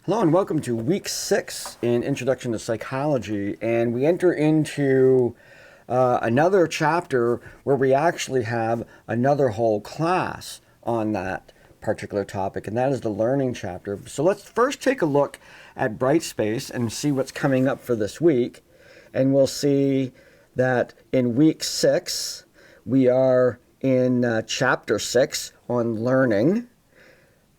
Hello and welcome to week 6 in Introduction to Psychology, and we enter into another chapter where we actually have another whole class on that particular topic, and that is the learning chapter. So let's first take a look at Brightspace and see what's coming up for this week, and we'll see that in week 6 we are in chapter 6 on learning.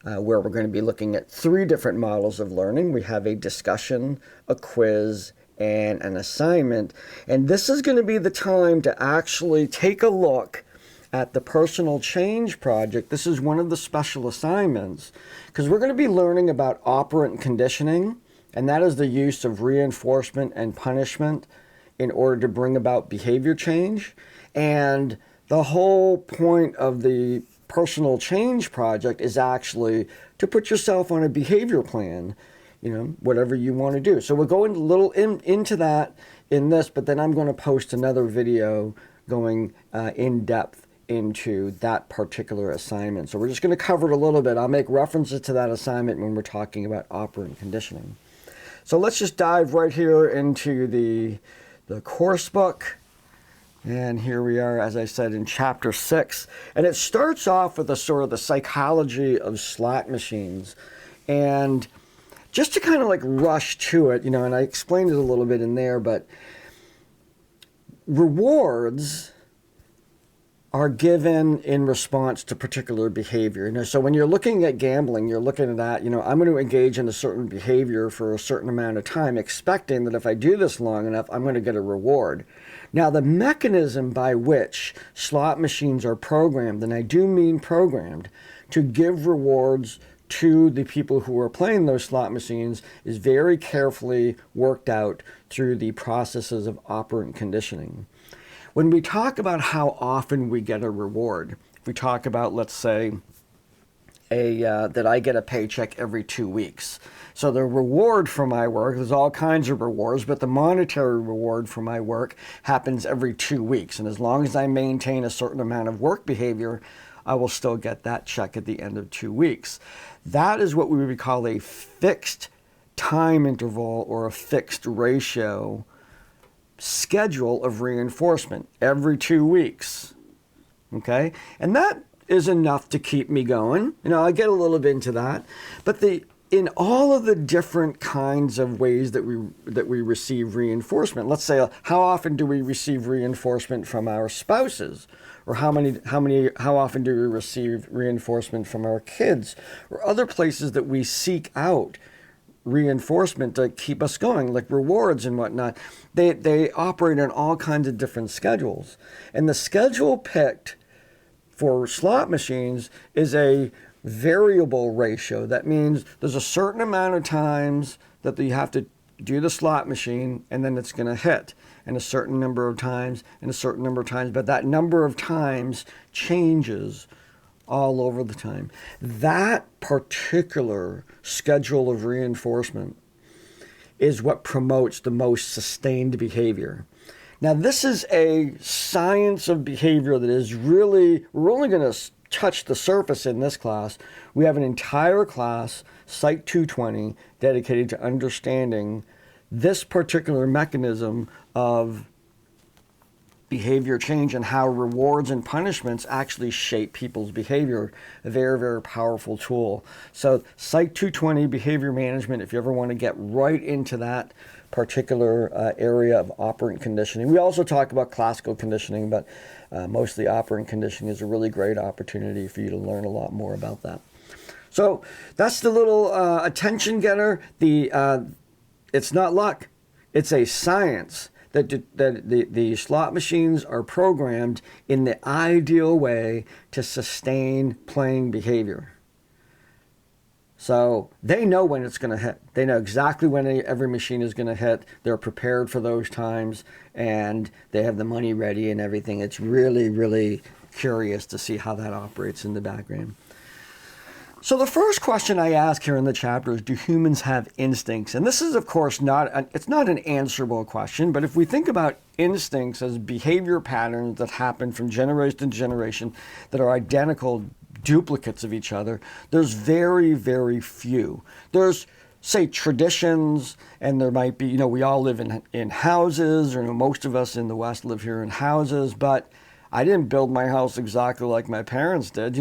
Where we're going to be looking at 3 different models of learning. We have a discussion, a quiz, and an assignment. And this is going to be the time to actually take a look at the personal change project. This is one of the special assignments because we're going to be learning about operant conditioning, and that is the use of reinforcement and punishment in order to bring about behavior change. And the whole point of the personal change project is actually to put yourself on a behavior plan, whatever you want to do. So we'll go into a little into that in this, but then I'm going to post another video going in depth into that particular assignment. So we're just going to cover it a little bit. I'll make references to that assignment when we're talking about operant conditioning. So let's just dive right here into the course book. And here we are, as I said, in chapter 6. And it starts off with a sort of the psychology of slot machines. And just to kind of like rush to it, and I explained it a little bit in there, but rewards are given in response to particular behavior. So when you're looking at gambling, you're looking at that, I'm going to engage in a certain behavior for a certain amount of time, expecting that if I do this long enough, I'm going to get a reward. Now, the mechanism by which slot machines are programmed, and I do mean programmed, to give rewards to the people who are playing those slot machines is very carefully worked out through the processes of operant conditioning. When we talk about how often we get a reward, if we talk about, let's say, that I get a paycheck every 2 weeks. So the reward for my work, there's all kinds of rewards, but the monetary reward for my work happens every 2 weeks. And as long as I maintain a certain amount of work behavior, I will still get that check at the end of 2 weeks. That is what we would call a fixed time interval or a fixed ratio schedule of reinforcement every 2 weeks. Okay? And that is enough to keep me going. I'll get a little bit into that. But in all of the different kinds of ways that we receive reinforcement, let's say, how often do we receive reinforcement from our spouses? Or how often do we receive reinforcement from our kids? Or other places that we seek out reinforcement to keep us going, like rewards and whatnot. They operate on all kinds of different schedules. And the schedule picked for slot machines is a variable ratio. That means there's a certain amount of times that you have to do the slot machine and then it's going to hit, and a certain number of times and a certain number of times, but that number of times changes all over the time. That particular schedule of reinforcement is what promotes the most sustained behavior. Now, this is a science of behavior that is we're only going to touch the surface in this class. We have an entire class, Psych 220, dedicated to understanding this particular mechanism of behavior change and how rewards and punishments actually shape people's behavior. A very, very powerful tool. So Psych 220, behavior management, if you ever want to get right into that particular area of operant conditioning. We also talk about classical conditioning, but mostly operant conditioning is a really great opportunity for you to learn a lot more about that. So that's the little attention getter. It's not luck. It's a science that the slot machines are programmed in the ideal way to sustain playing behavior. So they know when it's going to hit. They know exactly when every machine is going to hit. They're prepared for those times, and they have the money ready and everything. It's really, really curious to see how that operates in the background. So the first question I ask here in the chapter is, do humans have instincts? And this is, of course, it's not an answerable question, but if we think about instincts as behavior patterns that happen from generation to generation that are identical duplicates of each other, there's very, very few. There's say, traditions, and there might be, we all live in houses, or most of us in the West live here in houses, but I didn't build my house exactly like my parents did.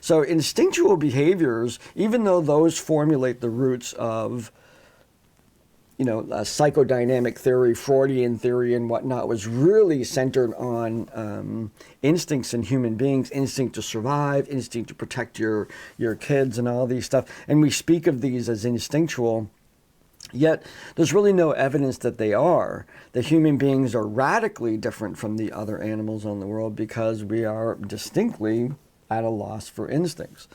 So instinctual behaviors, even though those formulate the roots of psychodynamic theory, Freudian theory, and whatnot, was really centered on instincts in human beings, instinct to survive, instinct to protect your kids, and all these stuff. And we speak of these as instinctual, yet there's really no evidence that they are. That human beings are radically different from the other animals on the world because we are distinctly at a loss for instincts.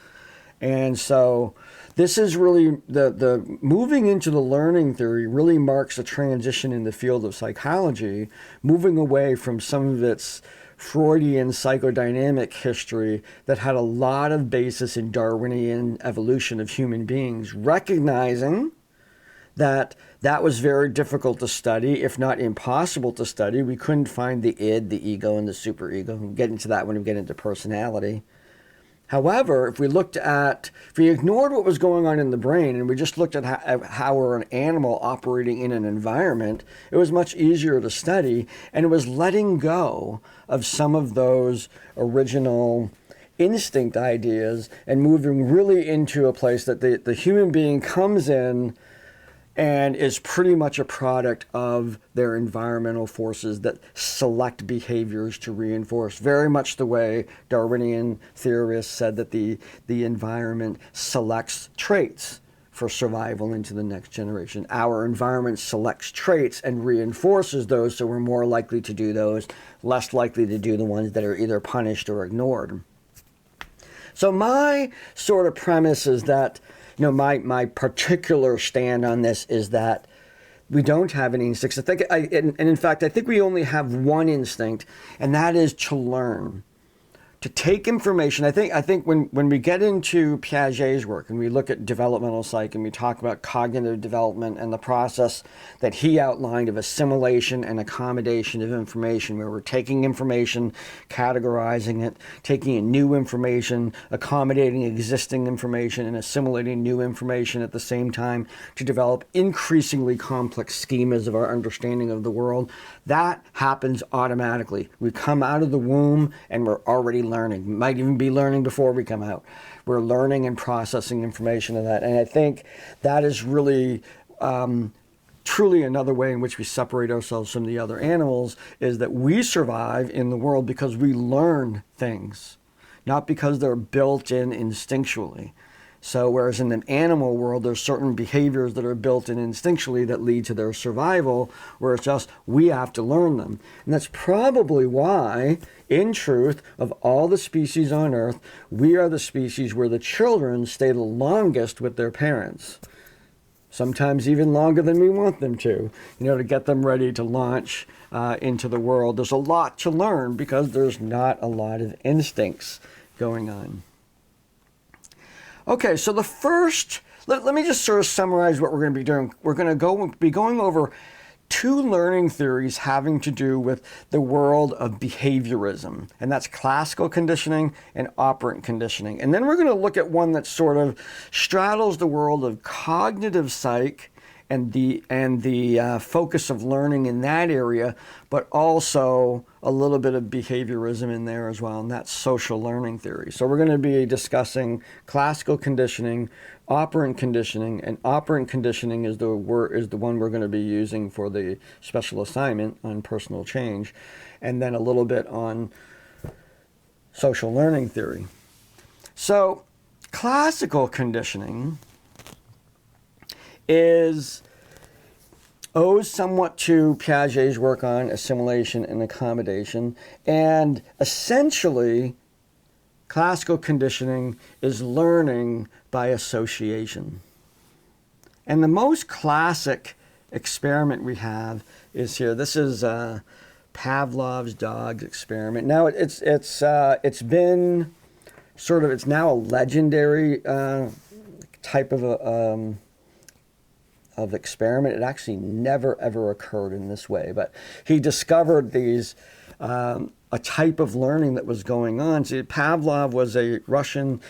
And so this is really, the moving into the learning theory really marks a transition in the field of psychology, moving away from some of its Freudian psychodynamic history that had a lot of basis in Darwinian evolution of human beings, recognizing that was very difficult to study, if not impossible to study. We couldn't find the id, the ego, and the superego. We'll get into that when we get into personality. However, if we ignored what was going on in the brain and we just looked at how we're an animal operating in an environment, it was much easier to study, and it was letting go of some of those original instinct ideas and moving really into a place that the human being comes in and is pretty much a product of their environmental forces that select behaviors to reinforce, very much the way Darwinian theorists said that the environment selects traits for survival into the next generation. Our environment selects traits and reinforces those, so we're more likely to do those, less likely to do the ones that are either punished or ignored. So my sort of premise is that my particular stand on this is that we don't have any instincts. And in fact, I think we only have one instinct, and that is to learn, to take information. I think when we get into Piaget's work and we look at developmental psych and we talk about cognitive development and the process that he outlined of assimilation and accommodation of information, where we're taking information, categorizing it, taking in new information, accommodating existing information, and assimilating new information at the same time to develop increasingly complex schemas of our understanding of the world, that happens automatically. We come out of the womb and we're already learning. Might even be learning before we come out. We're learning and processing information of that. And I think that is really truly another way in which we separate ourselves from the other animals, is that we survive in the world because we learn things, not because they're built in instinctually. So whereas in the animal world, there's certain behaviors that are built in instinctually that lead to their survival, where it's just we have to learn them. And that's probably why, in truth, of all the species on Earth, we are the species where the children stay the longest with their parents. Sometimes even longer than we want them to get them ready to launch into the world. There's a lot to learn because there's not a lot of instincts going on. Okay, so the first, let me just sort of summarize what we're going to be doing. We're going to be going over two learning theories having to do with the world of behaviorism, and that's classical conditioning and operant conditioning. And then we're going to look at one that sort of straddles the world of cognitive psych and the focus of learning in that area, but also a little bit of behaviorism in there as well, and that's social learning theory. So we're going to be discussing classical conditioning, operant conditioning, and operant conditioning is the one we're going to be using for the special assignment on personal change, and then a little bit on social learning theory. So classical conditioning owes somewhat to Piaget's work on assimilation and accommodation, and essentially classical conditioning is learning by association. And the most classic experiment we have is here. This is Pavlov's dog experiment. Now it's been sort of, it's now a legendary type of experiment. It actually never ever occurred in this way, but he discovered these a type of learning that was going on. See, Pavlov was a Russian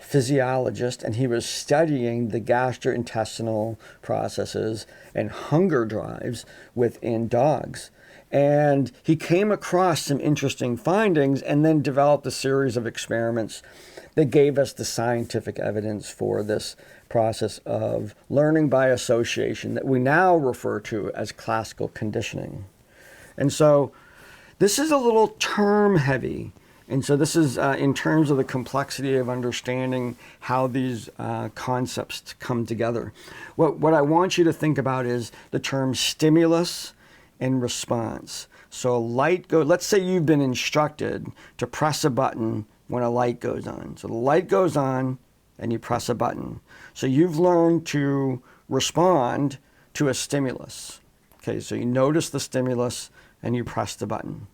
physiologist, and he was studying the gastrointestinal processes and hunger drives within dogs. And he came across some interesting findings and then developed a series of experiments that gave us the scientific evidence for this process of learning by association that we now refer to as classical conditioning. And so this is a little term heavy. And so this is in terms of the complexity of understanding how these concepts come together. What I want you to think about is the term stimulus and response. So let's say you've been instructed to press a button when a light goes on. So the light goes on and you press a button. So you've learned to respond to a stimulus. Okay, so you notice the stimulus and you press the button.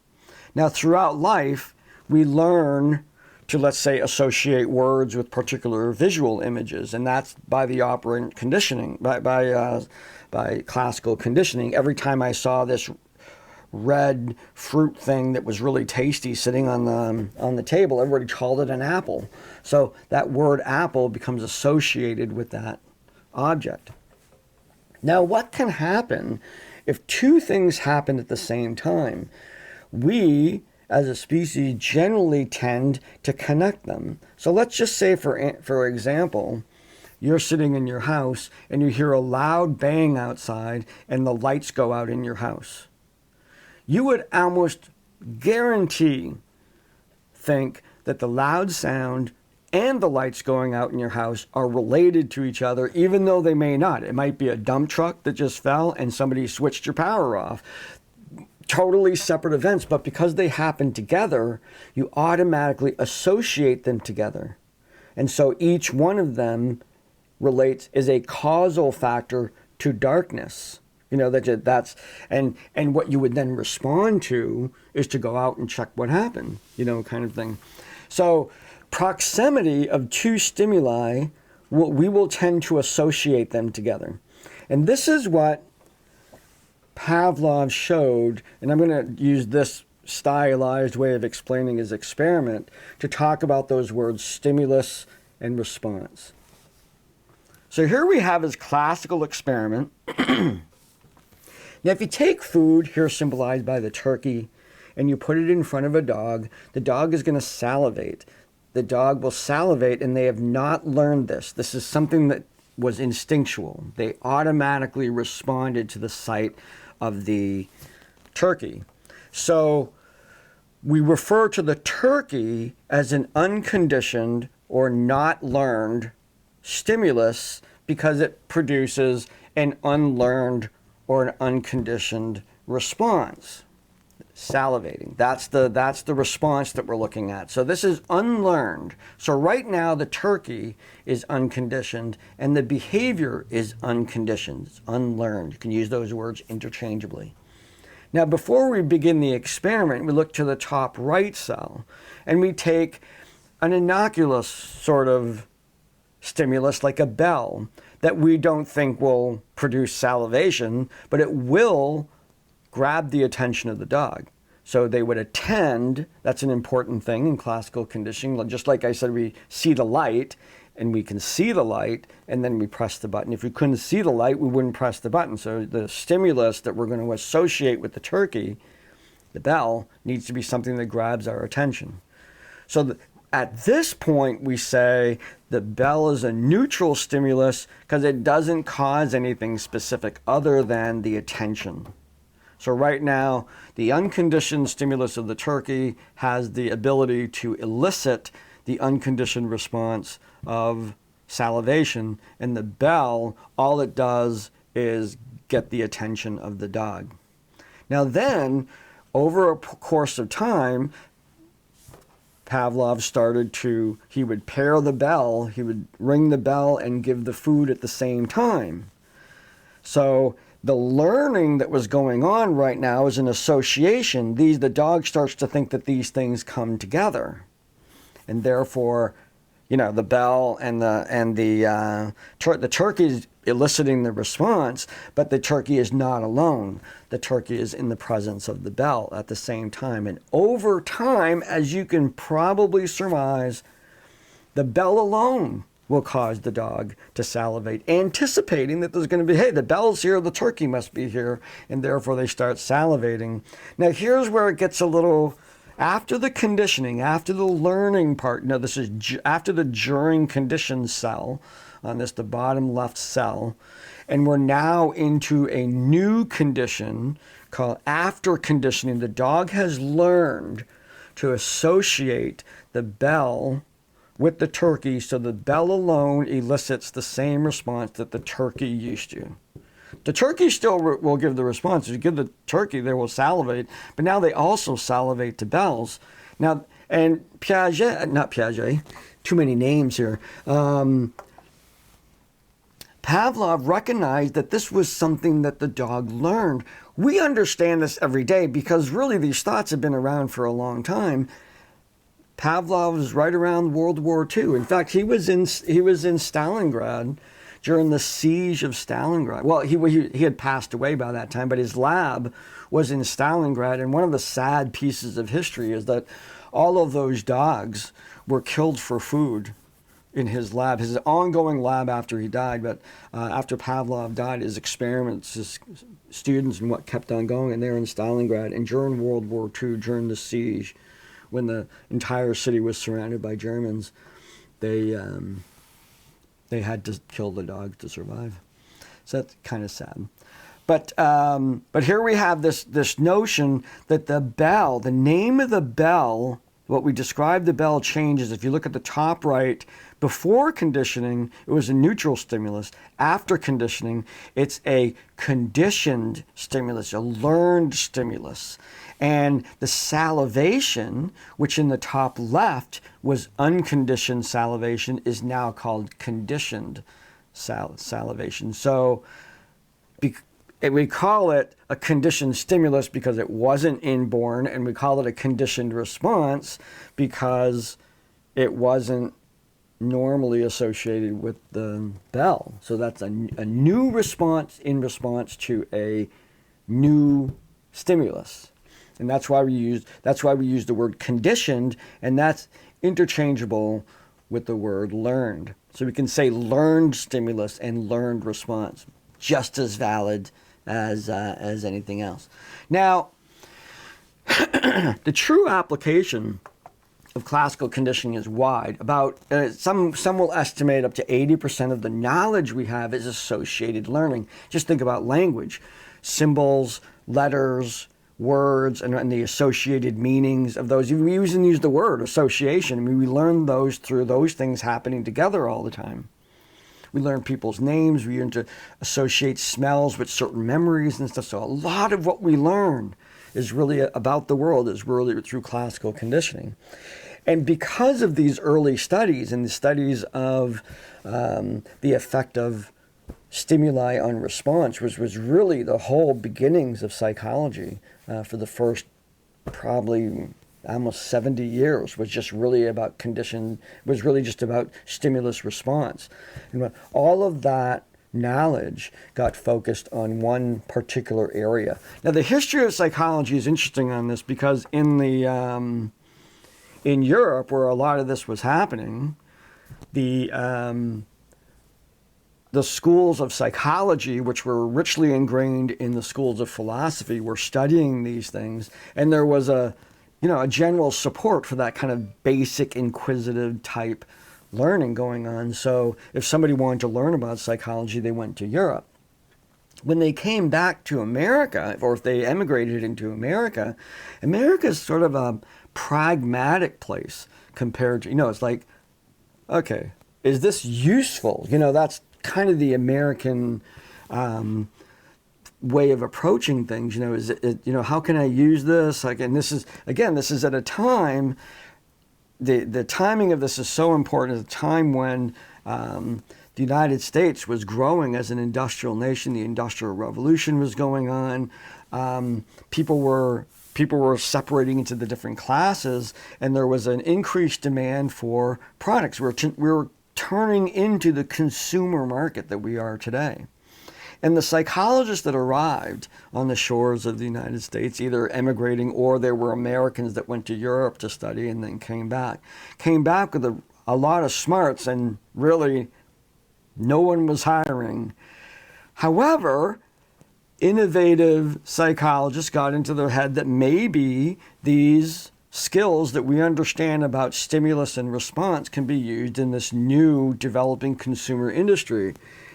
Now throughout life, we learn to, let's say, associate words with particular visual images, and that's by the operant conditioning, by classical conditioning. Every time I saw this red fruit thing that was really tasty sitting on the table, everybody called it an apple. So that word apple becomes associated with that object. Now, what can happen if two things happen at the same time? We, as a species, generally tend to connect them. So let's just say, for example, you're sitting in your house and you hear a loud bang outside and the lights go out in your house. You would almost guarantee think that the loud sound and the lights going out in your house are related to each other, even though they may not. It might be a dump truck that just fell and somebody switched your power off. Totally separate events, but because they happen together, you automatically associate them together. And so each one of them is a causal factor to darkness. You know, and what you would then respond to is to go out and check what happened, you know, kind of thing. So proximity of two stimuli, we will tend to associate them together. And this is what Pavlov showed, and I'm going to use this stylized way of explaining his experiment to talk about those words stimulus and response. So here we have his classical experiment. Now, if you take food, here symbolized by the turkey, and you put it in front of a dog, the dog is going to salivate. The dog will salivate, and they have not learned this. This is something that was instinctual. They automatically responded to the sight of the turkey. So we refer to the turkey as an unconditioned or not learned stimulus because it produces an unlearned or an unconditioned response. Salivating. That's the response that we're looking at. So this is unlearned. So right now the turkey is unconditioned and the behavior is unconditioned. It's unlearned. You can use those words interchangeably. Now before we begin the experiment, we look to the top right cell and we take an innocuous sort of stimulus like a bell that we don't think will produce salivation, but it will grab the attention of the dog. So they would attend. That's an important thing in classical conditioning. Just like I said, we see the light and we can see the light and then we press the button. If we couldn't see the light, we wouldn't press the button. So the stimulus that we're going to associate with the turkey, the bell, needs to be something that grabs our attention. So at this point, we say the bell is a neutral stimulus because it doesn't cause anything specific other than the attention. So right now, the unconditioned stimulus of the turkey has the ability to elicit the unconditioned response of salivation, and the bell, all it does is get the attention of the dog. Now then, over a course of time, Pavlov he would pair the bell, he would ring the bell and give the food at the same time. So the learning that was going on right now is an association. The dog starts to think that these things come together. And therefore, the bell and the turkey is eliciting the response, but the turkey is not alone. The turkey is in the presence of the bell at the same time. And over time, as you can probably surmise, The bell alone will cause the dog to salivate, anticipating that there's going to be, hey, the bell's here, the turkey must be here, and therefore they start salivating. Now here's where it gets a little, after the conditioning, after the learning part, now this is after the during conditioned cell, on this, the bottom left cell, and we're now into a new condition called after conditioning. The dog has learned to associate the bell with the turkey, so the bell alone elicits the same response that the turkey used to. The turkey still will give the response. If you give the turkey, they will salivate, but now they also salivate to bells. Now, and not Piaget, too many names here. Pavlov recognized that this was something that the dog learned. We understand this every day because really these thoughts have been around for a long time. Pavlov was right around World War II. In fact, he was in Stalingrad during the siege of Stalingrad. Well, he had passed away by that time, but his lab was in Stalingrad. And one of the sad pieces of history is that all of those dogs were killed for food in his lab, his ongoing lab after he died. But after Pavlov died, his experiments, his students and what kept on going, and they're in Stalingrad. And during World War II, during the siege, when the entire city was surrounded by Germans, they had to kill the dogs to survive. So that's kind of sad. But here we have this notion that the bell, the name of the bell, what we describe the bell changes. If you look at the top right, before conditioning, it was a neutral stimulus. After conditioning, it's a conditioned stimulus, a learned stimulus. And the salivation, which in the top left was unconditioned salivation, is now called conditioned salivation. So we call it a conditioned stimulus because it wasn't inborn, and we call it a conditioned response because it wasn't normally associated with the bell. So that's a new response in response to a new stimulus. And that's why we use the word conditioned, and that's interchangeable with the word learned. So we can say learned stimulus and learned response, just as valid as anything else. Now, the true application of classical conditioning is wide. About some will estimate up to 80% of the knowledge we have is associated learning. Just think about language, symbols, letters, words, and the associated meanings of those. We even use the word association. I mean, we learn those through those things happening together all the time. We learn people's names. We learn to associate smells with certain memories and stuff. So a lot of what we learn is really about the world is really through classical conditioning. And because of these early studies and the studies of the effect of stimuli on response, which was really the whole beginnings of psychology for the first probably almost 70 years, was just really about was really just about stimulus response. And all of that knowledge got focused on one particular area. Now, the history of psychology is interesting on this because in Europe, where a lot of this was happening, the schools of psychology, which were richly ingrained in the schools of philosophy, were studying these things, and there was a general support for that kind of basic inquisitive type learning going on. So if somebody wanted to learn about psychology, they went to Europe. When they came back to America, or if they emigrated into America, America is sort of a pragmatic place compared to, it's like, okay, is this useful? That's kind of the American way of approaching things. Is it, how can I use this? And this is at a time, the timing of this is so important, at a time when the United States was growing as an industrial nation. The Industrial Revolution was going on. People were separating into the different classes, and there was an increased demand for products. We were turning into the consumer market that we are today. And the psychologists that arrived on the shores of the United States, either emigrating or there were Americans that went to Europe to study and then came back with a lot of smarts and really no one was hiring. However, innovative psychologists got into their head that maybe these skills that we understand about stimulus and response can be used in this new developing consumer industry.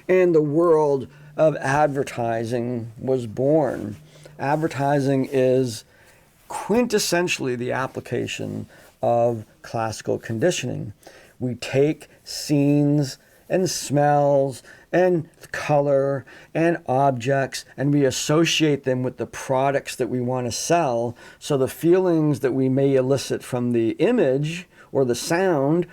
And the world of advertising was born. Advertising is quintessentially the application of classical conditioning. We take scenes and smells and color and objects, and we associate them with the products that we want to sell. So the feelings that we may elicit from the image or the sound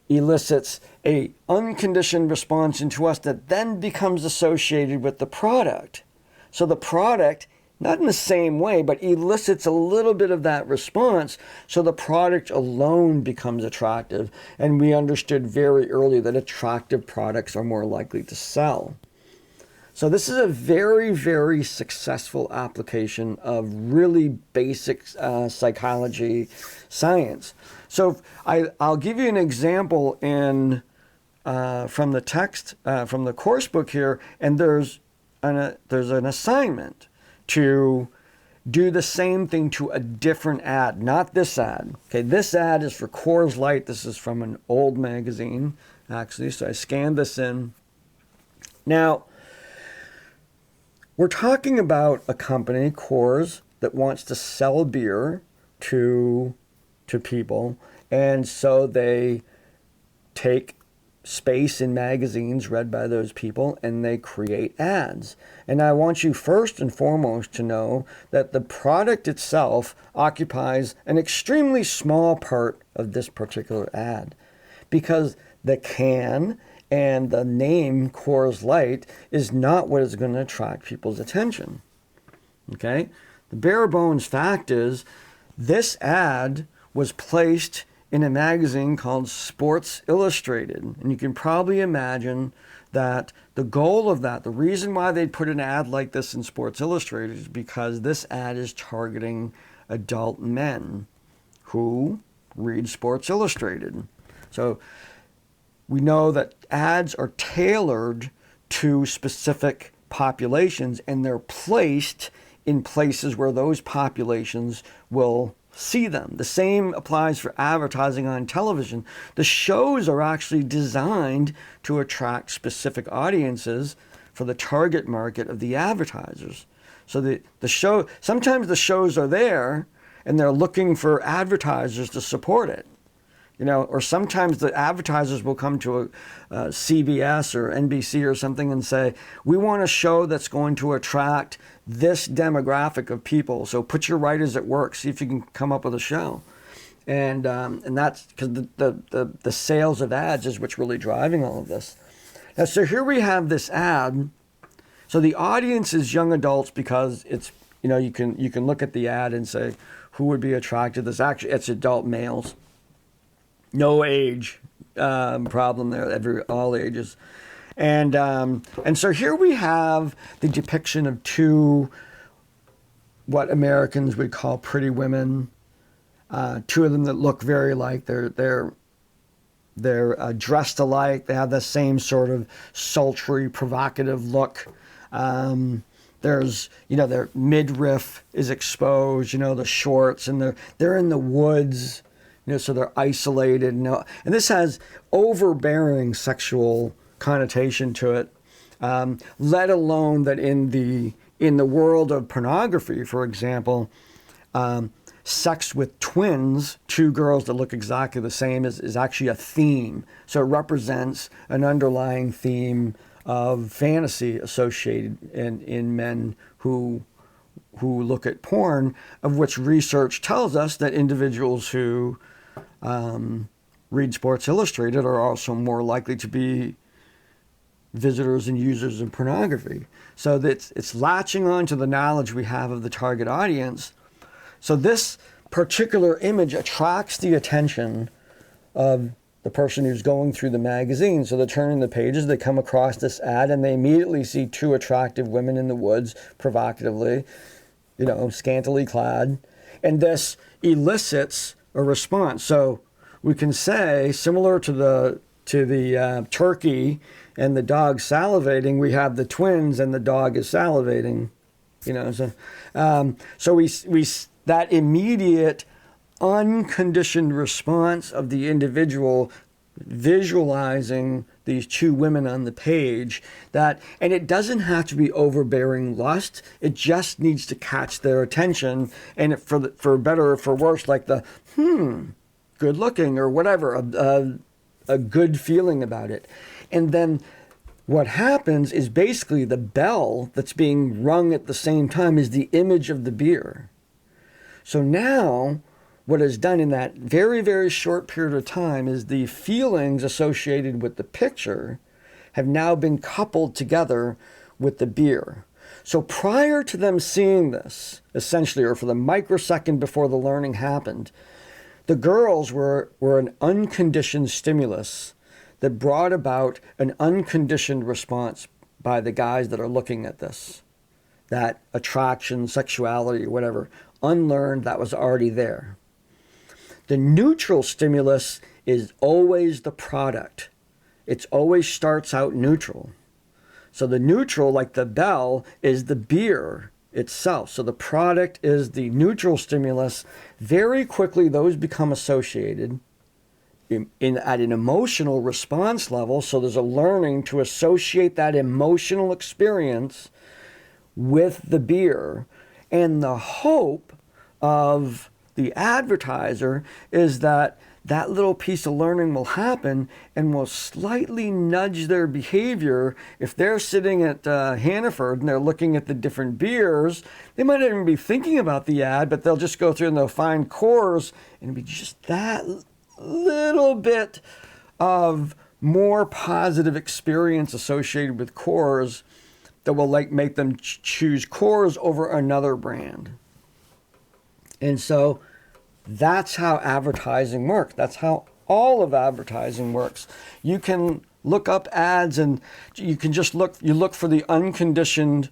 elicits a unconditioned response into us that then becomes associated with the product. So the product, not in the same way, but elicits a little bit of that response, so the product alone becomes attractive. And we understood very early that attractive products are more likely to sell. So this is a very, very successful application of really basic psychology science. So I'll give you an example from the text, from the course book here, and there's an assignment to do the same thing to a different ad, not this ad. Okay, this ad is for Coors Light. This is from an old magazine, actually, so I scanned this in. Now, we're talking about a company, Coors, that wants to sell beer to people, and so they take space in magazines read by those people and they create ads. And I want you first and foremost to know that the product itself occupies an extremely small part of this particular ad, because the can and the name Coors Light is not what is going to attract people's attention. Okay? The bare bones fact is this ad was placed in a magazine called Sports Illustrated. And you can probably imagine that the goal of that, the reason why they put an ad like this in Sports Illustrated, is because this ad is targeting adult men who read Sports Illustrated. So we know that ads are tailored to specific populations, and they're placed in places where those populations will see them. The same applies for advertising on television. The shows are actually designed to attract specific audiences for the target market of the advertisers. So the show, sometimes the shows are there and they're looking for advertisers to support it. You know, or sometimes the advertisers will come to a CBS or NBC or something and say, we want a show that's going to attract this demographic of people. So put your writers at work, see if you can come up with a show. And that's because the sales of ads is what's really driving all of this. Now, so here we have this ad. So the audience is young adults because it's, you know, you can look at the ad and say, who would be attracted to this? Actually, it's adult males. No age problem there, all ages. And so here we have the depiction of two, what Americans would call pretty women, two of them that look very like they're dressed alike. They have the same sort of sultry, provocative look. There's, you know, their midriff is exposed, you know, the shorts, and they're in the woods. You know, so they're isolated, and this has overbearing sexual connotation to it. Let alone that in the world of pornography, for example, sex with twins, two girls that look exactly the same, is actually a theme. So it represents an underlying theme of fantasy associated in men who look at porn, of which research tells us that individuals who read Sports Illustrated are also more likely to be visitors and users of pornography. So it's latching on to the knowledge we have of the target audience. So this particular image attracts the attention of the person who's going through the magazine. So they're turning the pages, they come across this ad, and they immediately see two attractive women in the woods, provocatively, scantily clad. And this elicits a response. So we can say, similar to the turkey and the dog salivating, we have the twins and the dog is salivating. So we that immediate unconditioned response of the individual visualizing these two women on the page, and it doesn't have to be overbearing lust. It just needs to catch their attention, and for better or for worse, like the good looking or whatever, a good feeling about it. And then what happens is basically the bell that's being rung at the same time is the image of the beer. So now what is done in that very, very short period of time is the feelings associated with the picture have now been coupled together with the beer. So prior to them seeing this, essentially, or for the microsecond before the learning happened, the girls were an unconditioned stimulus that brought about an unconditioned response by the guys that are looking at this. That attraction, sexuality, whatever, unlearned, that was already there. The neutral stimulus is always the product. It always starts out neutral. So the neutral, like the bell, is the beer itself. So the product is the neutral stimulus. Very quickly, those become associated at an emotional response level. So there's a learning to associate that emotional experience with the beer. And the hope of the advertiser is that that little piece of learning will happen and will slightly nudge their behavior. If they're sitting at Hannaford and they're looking at the different beers, they might not even be thinking about the ad, but they'll just go through and they'll find Coors, and it'll be just that little bit of more positive experience associated with Coors that will make them choose Coors over another brand. And so that's how advertising works. That's how all of advertising works. You can look up ads and you can just look for the unconditioned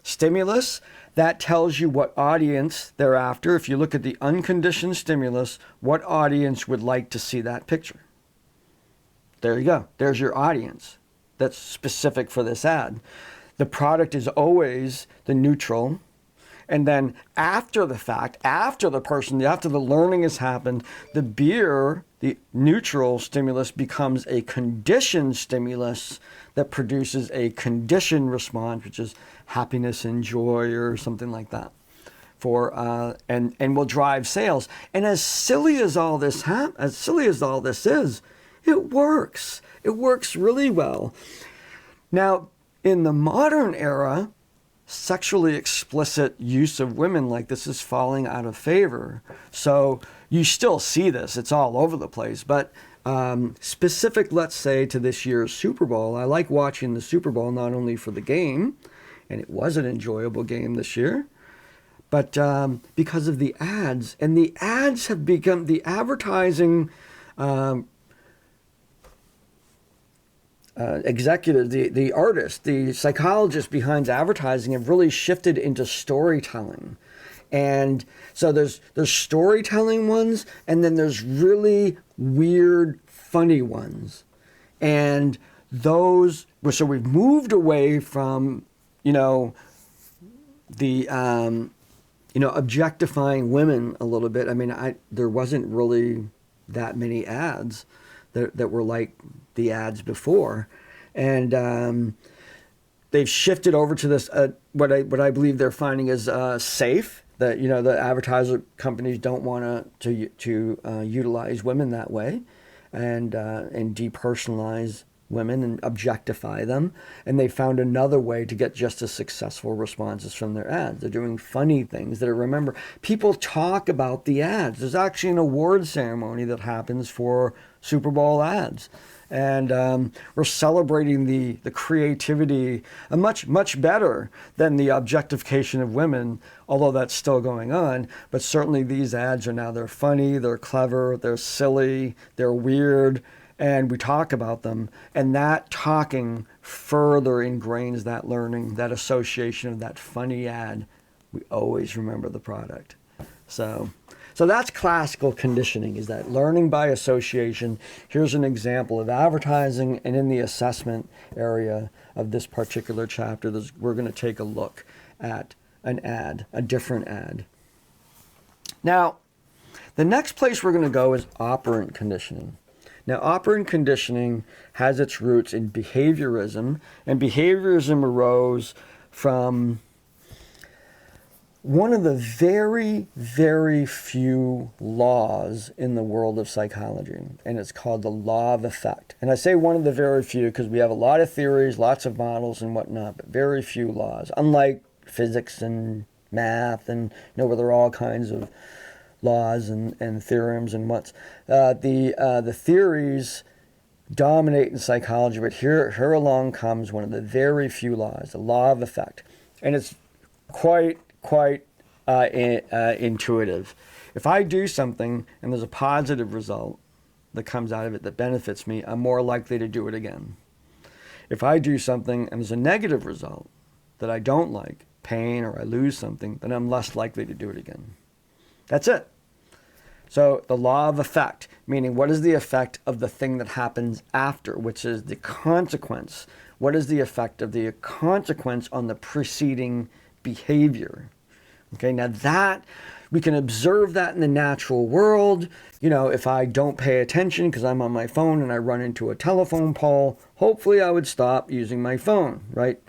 stimulus. That tells you what audience they're after. If you look at the unconditioned stimulus, what audience would like to see that picture? There you go. There's your audience that's specific for this ad. The product is always the neutral. And then after the fact, after the learning has happened, the beer, the neutral stimulus, becomes a conditioned stimulus that produces a conditioned response, which is happiness and joy or something like that, and will drive sales. And as silly as all this is, it works. It works really well. Now, in the modern era, sexually explicit use of women like this is falling out of favor. So you still see this. It's all over the place. But specific, let's say, to this year's Super Bowl, I like watching the Super Bowl not only for the game, and it was an enjoyable game this year, but because of the ads. And the ads have become the advertising executives, the artists, the psychologists behind advertising have really shifted into storytelling. And so there's storytelling ones, and then there's really weird, funny ones. And so we've moved away from, the, objectifying women a little bit. I mean, there wasn't really that many ads that were like the ads before, and they've shifted over to this what I believe they're finding is safe, that the advertiser companies don't want to utilize women that way, and depersonalize women and objectify them, and they found another way to get just as successful responses from their ads. They're doing funny things that remember, people talk about the ads. There's actually an award ceremony that happens for Super Bowl ads, and we're celebrating the creativity, much better than the objectification of women, although that's still going on. But certainly these ads they're funny, they're clever, they're silly, they're weird, and we talk about them, and that talking further ingrains that learning, that association of that funny ad. We always remember the product. So So that's classical conditioning, is that learning by association. Here's an example of advertising, and in the assessment area of this particular chapter, we're going to take a look at an ad, a different ad. Now, the next place we're going to go is operant conditioning. Now, operant conditioning has its roots in behaviorism, and behaviorism arose from one of the very, very few laws in the world of psychology, and it's called the law of effect. And I say one of the very few because we have a lot of theories, lots of models and whatnot, but very few laws, unlike physics and math, and where there are all kinds of laws and theorems and what's. The theories dominate in psychology, but here along comes one of the very few laws, the law of effect. And it's quite intuitive. If I do something and there's a positive result that comes out of it that benefits me, I'm more likely to do it again. If I do something and there's a negative result that I don't like, pain, or I lose something, then I'm less likely to do it again. That's it. So the law of effect, meaning what is the effect of the thing that happens after, which is the consequence. What is the effect of the consequence on the preceding behavior? Okay, now that we can observe that in the natural world. If I don't pay attention because I'm on my phone and I run into a telephone pole, hopefully I would stop using my phone, right?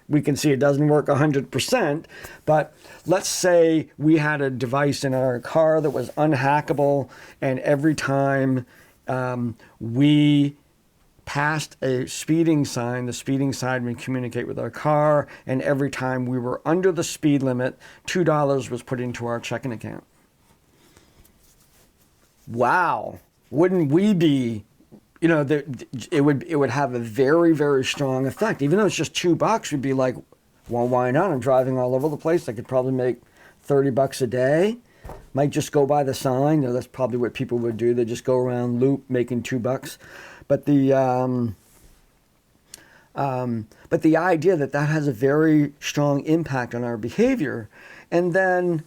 We can see it doesn't work 100%, but let's say we had a device in our car that was unhackable, and every time we passed a speeding sign, the speeding sign would communicate with our car, and every time we were under the speed limit, $2 was put into our checking account. Wow, wouldn't we be, it would have a very, very strong effect. Even though it's just $2, we'd be like, well, why not? I'm driving all over the place. I could probably make $30 a day. Might just go by the sign. That's probably what people would do. They just go around loop making $2. But the idea that has a very strong impact on our behavior. And then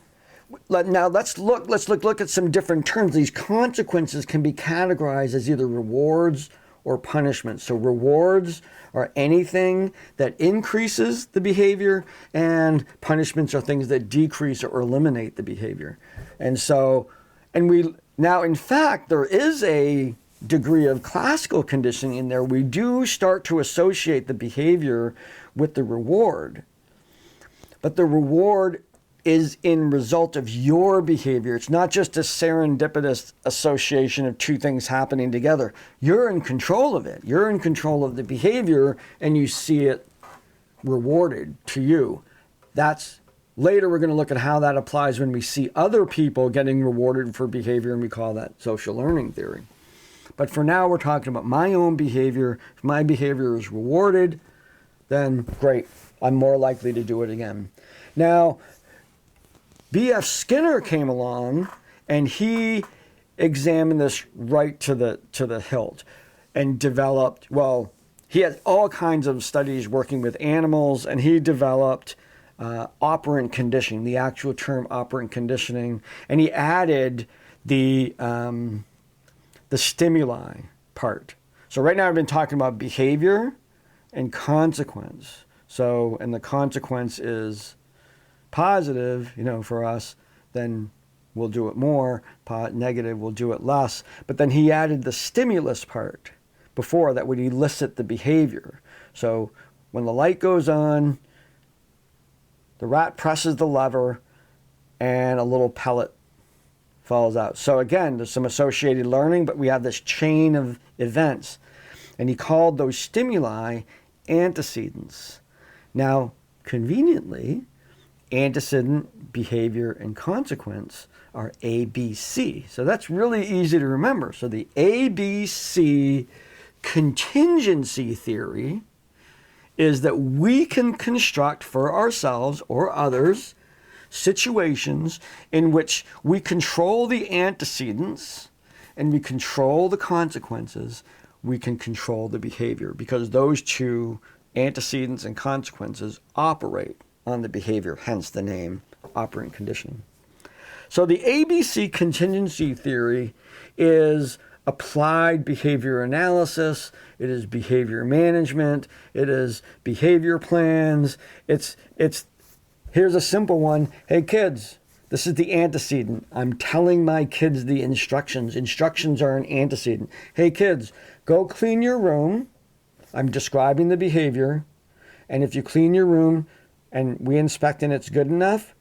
now let's look at some different terms. These consequences can be categorized as either rewards or punishments. So rewards are anything that increases the behavior, and punishments are things that decrease or eliminate the behavior. And now in fact there is a degree of classical conditioning in there. We do start to associate the behavior with the reward, but the reward is in result of your behavior. It's not just a serendipitous association of two things happening together. You're in control of it. You're in control of the behavior, and you see it rewarded to you. Later we're going to look at how that applies when we see other people getting rewarded for behavior, and we call that social learning theory. But for now, we're talking about my own behavior. If my behavior is rewarded, then great. I'm more likely to do it again. Now, B.F. Skinner came along, and he examined this right to the hilt and developed, he had all kinds of studies working with animals, and he developed operant conditioning, the actual term operant conditioning, and he added the stimuli part. So right now I've been talking about behavior and consequence. So, and the consequence is positive, for us, then we'll do it more. Negative, we'll do it less. But then he added the stimulus part before that would elicit the behavior. So when the light goes on, the rat presses the lever, and a little pellet falls out. So again, there's some associated learning, but we have this chain of events. And he called those stimuli antecedents. Now, conveniently, antecedent, behavior, and consequence are ABC. So that's really easy to remember. So the ABC contingency theory is that we can construct for ourselves or others situations in which we control the antecedents and we control the consequences. We can control the behavior because those two, antecedents and consequences, operate on the behavior, hence the name operant conditioning. So the ABC contingency theory is applied behavior analysis. It is behavior management. It is behavior plans. It's here's a simple one. Hey kids, this is the antecedent. I'm telling my kids the instructions. Instructions are an antecedent. Hey kids, go clean your room. I'm describing the behavior. And if you clean your room and we inspect and it's good enough,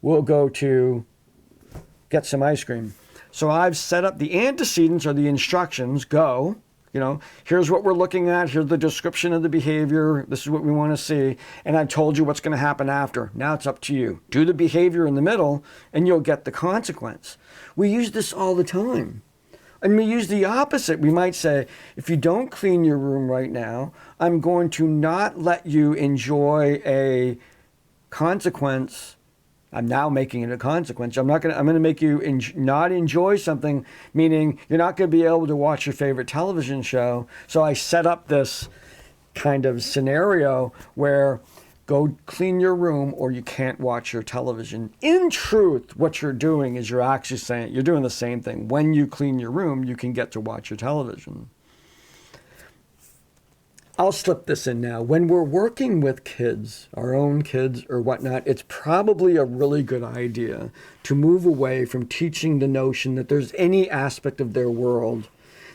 we'll go to get some ice cream. So I've set up the antecedents or the instructions. Go, here's what we're looking at. Here's the description of the behavior. This is what we want to see. And I've told you what's going to happen after. Now it's up to you. Do the behavior in the middle and you'll get the consequence. We use this all the time. And we use the opposite. We might say, if you don't clean your room right now, I'm going to not let you enjoy a consequence. I'm now making it a consequence. I'm going to make you not enjoy something, meaning you're not going to be able to watch your favorite television show. So I set up this kind of scenario where go clean your room or you can't watch your television. In truth, what you're doing is you're actually saying, you're doing the same thing. When you clean your room, you can get to watch your television. I'll slip this in now. When we're working with kids, our own kids or whatnot, it's probably a really good idea to move away from teaching the notion that there's any aspect of their world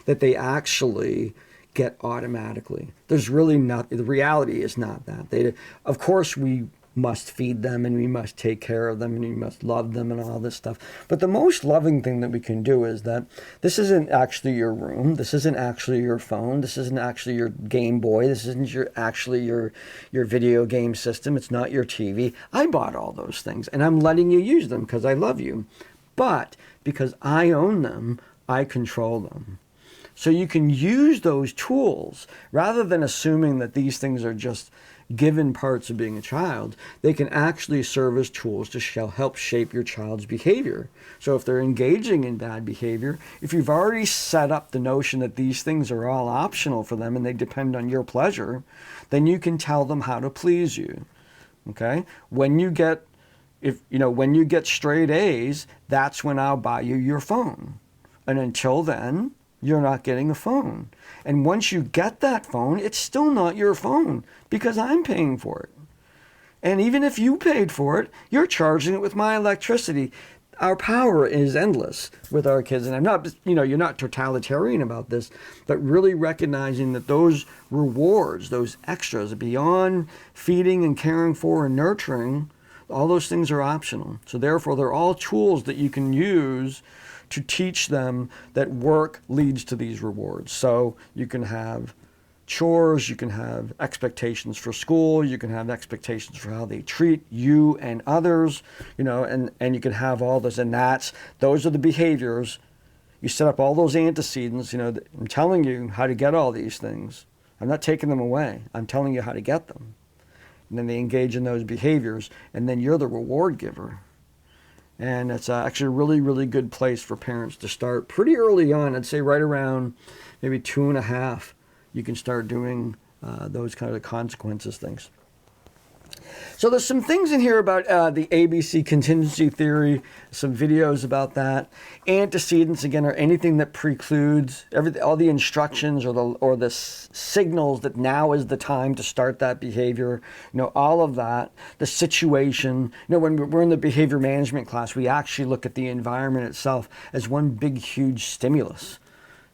that they actually get automatically. There's really not, the reality is not that. Of course, we must feed them and we must take care of them and we must love them and all this stuff. But the most loving thing that we can do is that this isn't actually your room. This isn't actually your phone. This isn't actually your Game Boy. This isn't actually your video game system. It's not your TV. I bought all those things and I'm letting you use them because I love you. But because I own them, I control them. So you can use those tools rather than assuming that these things are just given parts of being a child. They can actually serve as tools to help shape your child's behavior. So if they're engaging in bad behavior, if you've already set up the notion that these things are all optional for them and they depend on your pleasure, then you can tell them how to please you. Okay? When you get straight A's, that's when I'll buy you your phone. And until then, you're not getting a phone. And once you get that phone, it's still not your phone because I'm paying for it. And even if you paid for it, you're charging it with my electricity. Our power is endless with our kids. And I'm not, you're not totalitarian about this, but really recognizing that those rewards, those extras beyond feeding and caring for and nurturing, all those things are optional. So therefore, they're all tools that you can use to teach them that work leads to these rewards. So you can have chores, you can have expectations for school, you can have expectations for how they treat you and others, and you can have all this, and those are the behaviors. You set up all those antecedents, I'm telling you how to get all these things. I'm not taking them away. I'm telling you how to get them. And then they engage in those behaviors, and then you're the reward giver. And it's actually a really, really good place for parents to start pretty early on. I'd say right around maybe 2.5, you can start doing those kind of consequences things. So there's some things in here about the ABC contingency theory, some videos about that. Antecedents, again, are anything that precludes all the instructions or the signals that now is the time to start that behavior. All of that, the situation. When we're in the behavior management class, we actually look at the environment itself as one big, huge stimulus.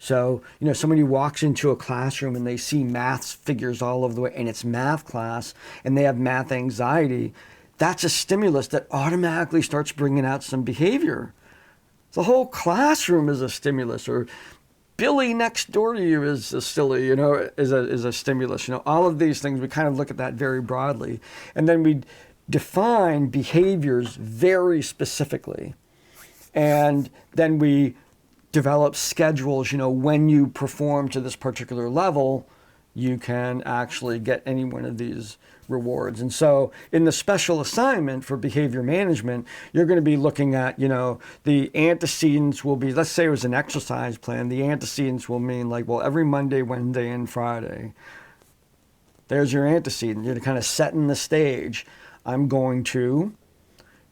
So, somebody walks into a classroom and they see math figures all over the way, and it's math class, and they have math anxiety. That's a stimulus that automatically starts bringing out some behavior. The whole classroom is a stimulus, or Billy next door to you is a stimulus. All of these things, we kind of look at that very broadly. And then we define behaviors very specifically. And then we develop schedules, when you perform to this particular level, you can actually get any one of these rewards. And so in the special assignment for behavior management, you're going to be looking at, the antecedents will be, let's say it was an exercise plan, the antecedents will mean every Monday, Wednesday, and Friday. There's your antecedent. You're kind of setting the stage. I'm going to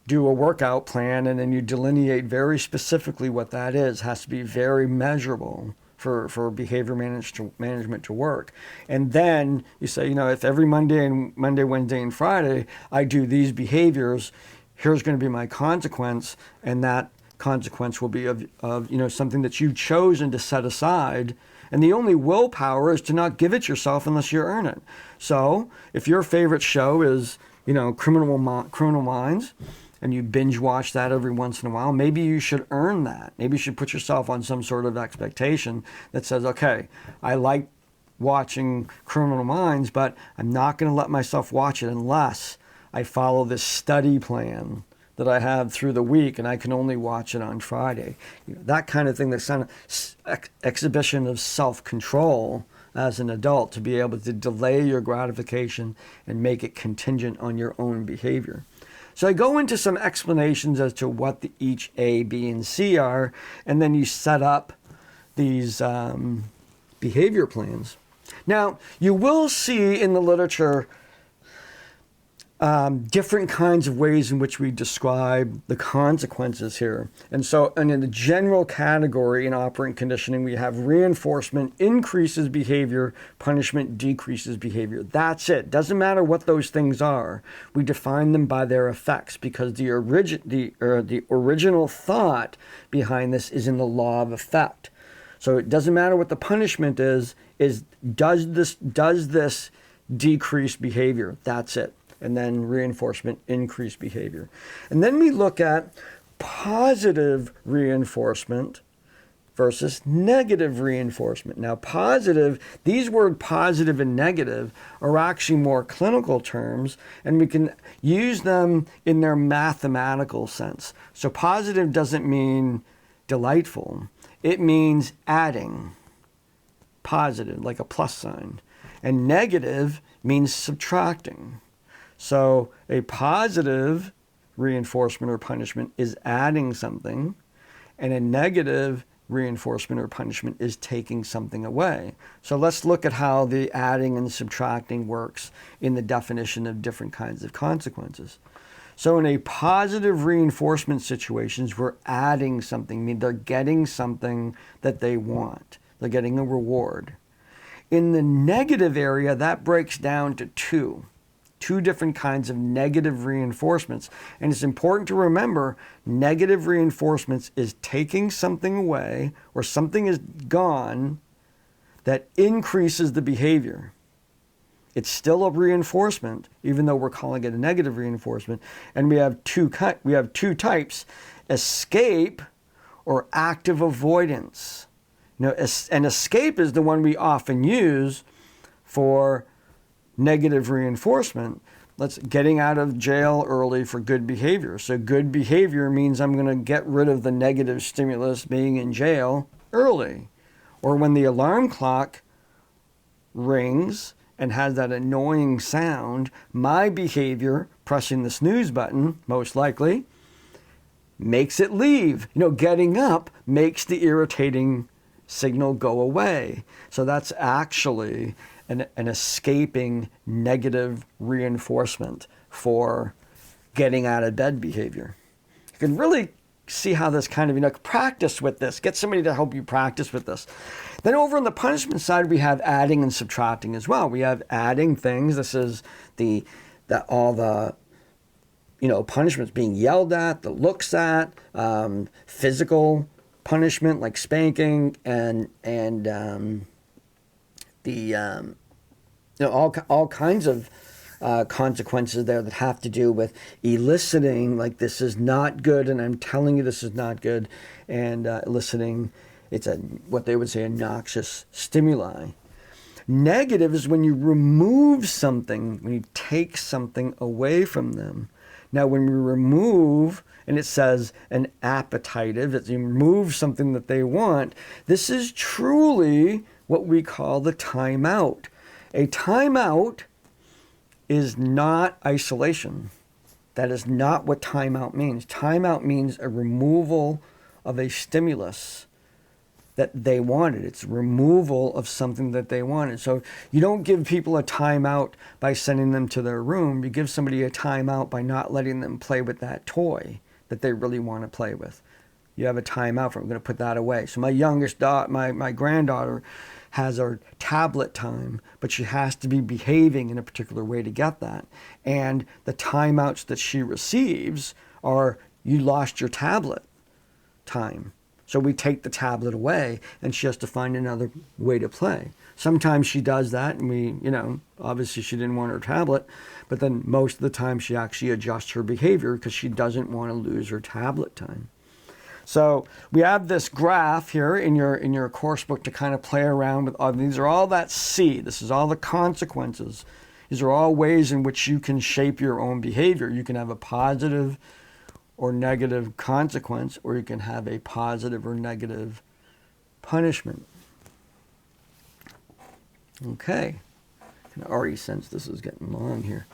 do a workout plan and then you delineate very specifically what that is. It has to be very measurable for behavior management to work. And then you say, if every Monday, Wednesday, and Friday I do these behaviors, here's going to be my consequence, and that consequence will be of something that you've chosen to set aside. And the only willpower is to not give it yourself unless you earn it. So if your favorite show is, Criminal Minds, and you binge watch that every once in a while, maybe you should earn that. Maybe you should put yourself on some sort of expectation that says, okay, I like watching Criminal Minds, but I'm not going to let myself watch it unless I follow this study plan that I have through the week, and I can only watch it on Friday. That kind of thing, that's kind of exhibition of self-control as an adult, to be able to delay your gratification and make it contingent on your own behavior. So I go into some explanations as to what each A, B, and C are, and then you set up these behavior plans. Now, you will see in the literature different kinds of ways in which we describe the consequences here. And in the general category in operant conditioning, we have reinforcement increases behavior, punishment decreases behavior. That's it. Doesn't matter what those things are. We define them by their effects, because the original thought behind this is in the law of effect. So it doesn't matter what the punishment is does this decrease behavior? That's it. And then reinforcement increase behavior. And then we look at positive reinforcement versus negative reinforcement. Now, these words positive and negative are actually more clinical terms, and we can use them in their mathematical sense. So positive doesn't mean delightful. It means adding. Positive, like a plus sign. And negative means subtracting. So a positive reinforcement or punishment is adding something, and a negative reinforcement or punishment is taking something away. So let's look at how the adding and subtracting works in the definition of different kinds of consequences. So in a positive reinforcement situations, we're adding something. I mean, they're getting something that they want. They're getting a reward. In the negative area, that breaks down to two different kinds of negative reinforcements. And it's important to remember, negative reinforcements is taking something away, or something is gone that increases the behavior. It's still a reinforcement, even though we're calling it a negative reinforcement. And we have two types: escape or active avoidance. An escape is the one we often use for negative reinforcement. Getting out of jail early for good behavior. So good behavior means I'm going to get rid of the negative stimulus, being in jail, early. Or when the alarm clock rings and has that annoying sound, my behavior, pressing the snooze button, most likely, makes it leave. Getting up makes the irritating signal go away. So that's actually an escaping negative reinforcement for getting out of bed behavior. You can really see how this kind of, practice with this. Get somebody to help you practice with this. Then over on the punishment side, we have adding and subtracting as well. We have adding things. This is all the punishments being yelled at, the looks at, physical punishment like spanking, and all kinds of consequences there that have to do with eliciting, like this is not good, and I'm telling you this is not good, and eliciting, it's what they would say a noxious stimuli. Negative is when you remove something, when you take something away from them. Now, when we remove, and it says an appetitive, that you remove something that they want, this is truly what we call the timeout. A timeout is not isolation. That is not what timeout means. Timeout means a removal of a stimulus that they wanted. It's removal of something that they wanted. So you don't give people a timeout by sending them to their room. You give somebody a timeout by not letting them play with that toy that they really want to play with. You have a timeout from, I'm going to put that away. So my youngest daughter, my granddaughter has her tablet time, but she has to be behaving in a particular way to get that. And the timeouts that she receives are, you lost your tablet time. So we take the tablet away and she has to find another way to play. Sometimes she does that and we, obviously she didn't want her tablet, but then most of the time she actually adjusts her behavior because she doesn't want to lose her tablet time. So we have this graph here in your course book to kind of play around with. These are all that C. This is all the consequences. These are all ways in which you can shape your own behavior. You can have a positive or negative consequence, or you can have a positive or negative punishment. Okay. I can already sense this is getting long here.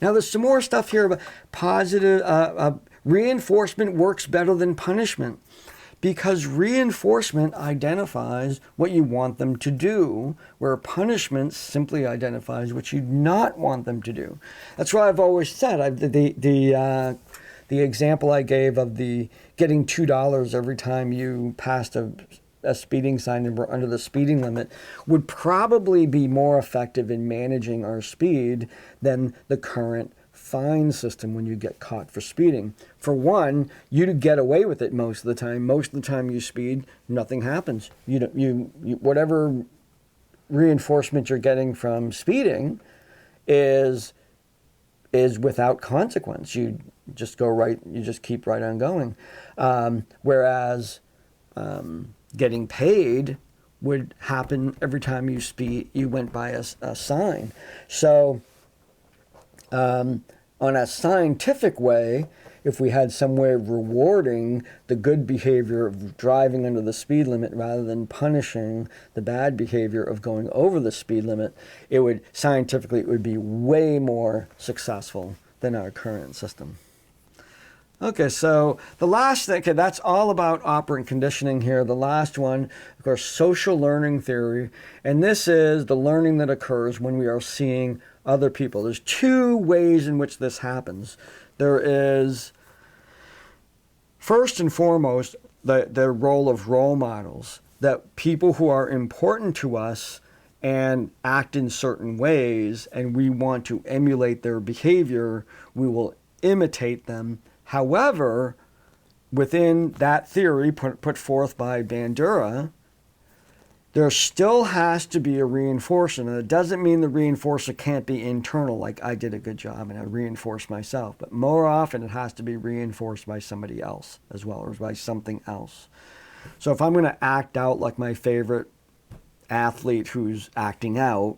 Now there's some more stuff here about positive reinforcement works better than punishment, because reinforcement identifies what you want them to do, where punishment simply identifies what you not want them to do. That's why I've always said the example I gave of the getting $2 every time you passed a speeding sign and were under the speeding limit would probably be more effective in managing our speed than the current fine system when you get caught for speeding. For one, you get away with it most of the time. Most of the time you speed, nothing happens. You whatever reinforcement you're getting from speeding is without consequence. You just go right, you just keep right on going. Whereas getting paid would happen every time you went by a sign. So on a scientific way, if we had some way of rewarding the good behavior of driving under the speed limit rather than punishing the bad behavior of going over the speed limit, it would be way more successful than our current system. Okay, so the last thing, that's all about operant conditioning here. The last one, of course, social learning theory. And this is the learning that occurs when we are seeing other people. There's two ways in which this happens. There is, first and foremost, the role of role models, that people who are important to us and act in certain ways, and we want to emulate their behavior, we will imitate them. However, within that theory put forth by Bandura, there still has to be a reinforcer. And it doesn't mean the reinforcer can't be internal, like I did a good job and I reinforced myself. But more often it has to be reinforced by somebody else as well, or by something else. So if I'm going to act out like my favorite athlete who's acting out,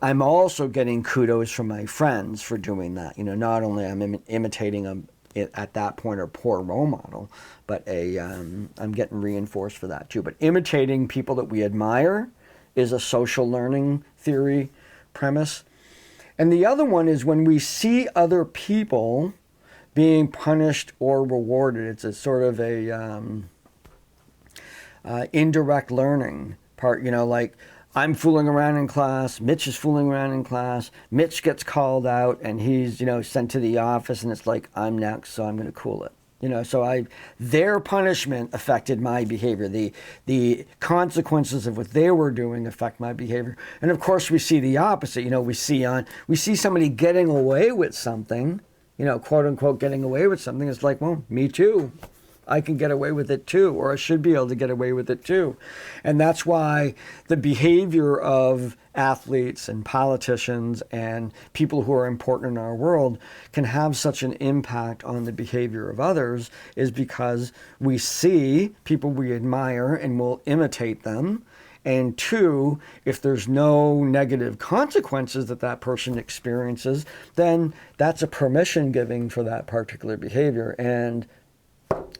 I'm also getting kudos from my friends for doing that. Not only I'm imitating at that point a poor role model, but I'm getting reinforced for that too. But imitating people that we admire is a social learning theory premise. And the other one is when we see other people being punished or rewarded. It's a sort of a indirect learning part, like I'm fooling around in class, Mitch is fooling around in class, Mitch gets called out and he's, sent to the office, and it's like, I'm next, so I'm going to cool it. So their punishment affected my behavior. The consequences of what they were doing affect my behavior. And of course we see the opposite. We see somebody getting away with something, quote unquote getting away with something. It's like, well, me too. I can get away with it too, or I should be able to get away with it too. And that's why the behavior of athletes and politicians and people who are important in our world can have such an impact on the behavior of others, is because we see people we admire and will imitate them. And two, if there's no negative consequences that person experiences, then that's a permission giving for that particular behavior. And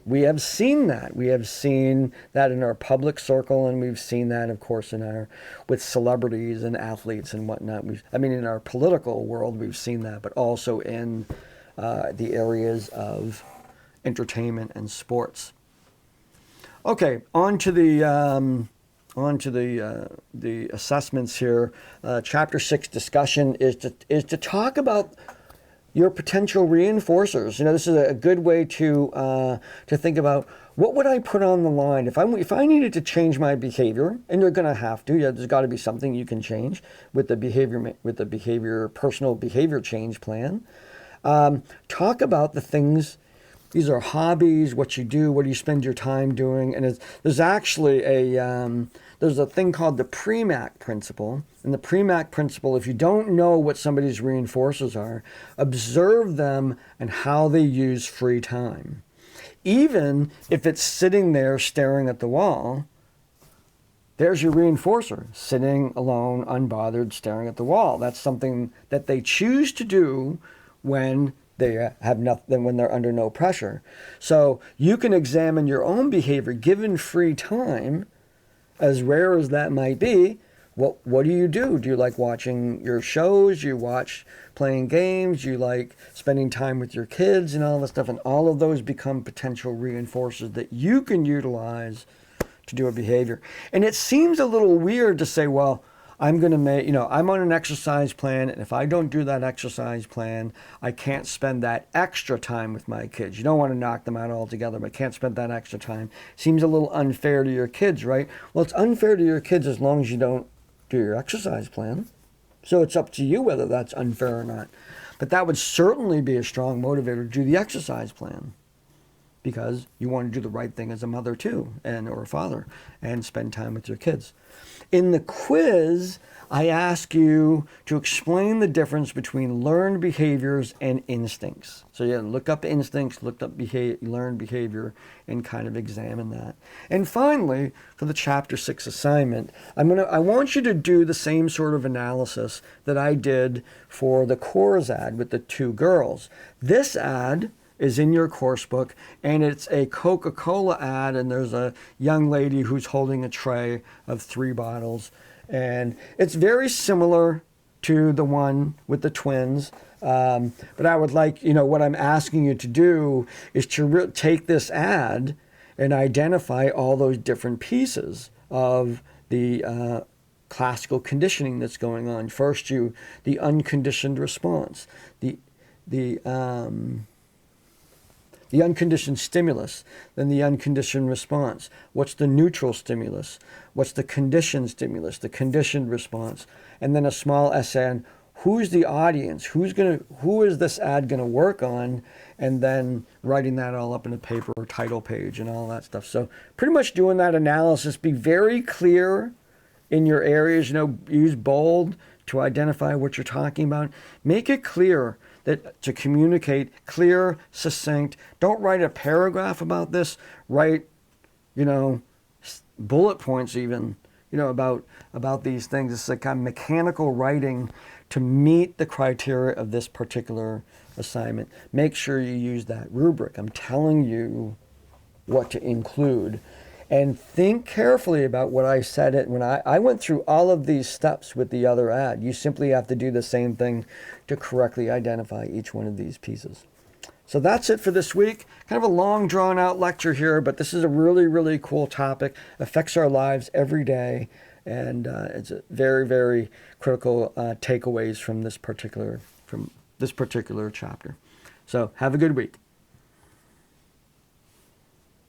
we have seen that. We have seen that in our public circle, and we've seen that, of course, with celebrities and athletes and whatnot. In our political world, we've seen that, but also in the areas of entertainment and sports. Okay, on to the assessments here. Chapter 6 discussion is to talk about your potential reinforcers. This is a good way to think about what would I put on the line if I needed to change my behavior, and you're going to have to. Yeah, there's got to be something you can change with the personal behavior change plan. Talk about the things. These are hobbies, what you do, what do you spend your time doing, and there's actually there's a thing called the Premack Principle. And the Premack Principle, if you don't know what somebody's reinforcers are, observe them and how they use free time. Even if it's sitting there staring at the wall, there's your reinforcer, sitting alone, unbothered, staring at the wall. That's something that they choose to do when they have nothing, when they're under no pressure. So you can examine your own behavior given free time, as rare as that might be. What do you do? Do you like watching your shows? You watch playing games? You like spending time with your kids and all this stuff? And all of those become potential reinforcers that you can utilize to do a behavior. And it seems a little weird to say, well, I'm going to make, I'm on an exercise plan, and if I don't do that exercise plan, I can't spend that extra time with my kids. You don't want to knock them out altogether, but can't spend that extra time. Seems a little unfair to your kids, right? Well, it's unfair to your kids as long as you don't do your exercise plan. So it's up to you whether that's unfair or not. But that would certainly be a strong motivator to do the exercise plan, because you want to do the right thing as a mother too, or a father, and spend time with your kids. In the quiz, I ask you to explain the difference between learned behaviors and instincts. So you look up instincts, look up learned behavior, and kind of examine that. And finally, for the Chapter 6 assignment, I want you to do the same sort of analysis that I did for the Coors ad with the 2 girls. This ad is in your course book, and it's a Coca-Cola ad, and there's a young lady who's holding a tray of 3 bottles, and it's very similar to the one with the twins, but I would like, what I'm asking you to do is to take this ad and identify all those different pieces of the classical conditioning that's going on. First, the unconditioned response, the unconditioned stimulus, then the unconditioned response. What's the neutral stimulus? What's the conditioned stimulus, the conditioned response? And then a small essay on who's the audience, who is this ad going to work on, and then writing that all up in a paper or title page and all that stuff. So pretty much doing that analysis. Be very clear in your areas, use bold to identify what you're talking about. Make it clear, that to communicate clear, succinct. Don't write a paragraph about this. Write, bullet points even, about these things. It's like kind of mechanical writing to meet the criteria of this particular assignment. Make sure you use that rubric. I'm telling you what to include. And think carefully about what I said. When I went through all of these steps with the other ad. You simply have to do the same thing to correctly identify each one of these pieces. So that's it for this week. Kind of a long, drawn-out lecture here, but this is a really, really cool topic. Affects our lives every day, and it's a very, very critical takeaways from this particular chapter. So have a good week.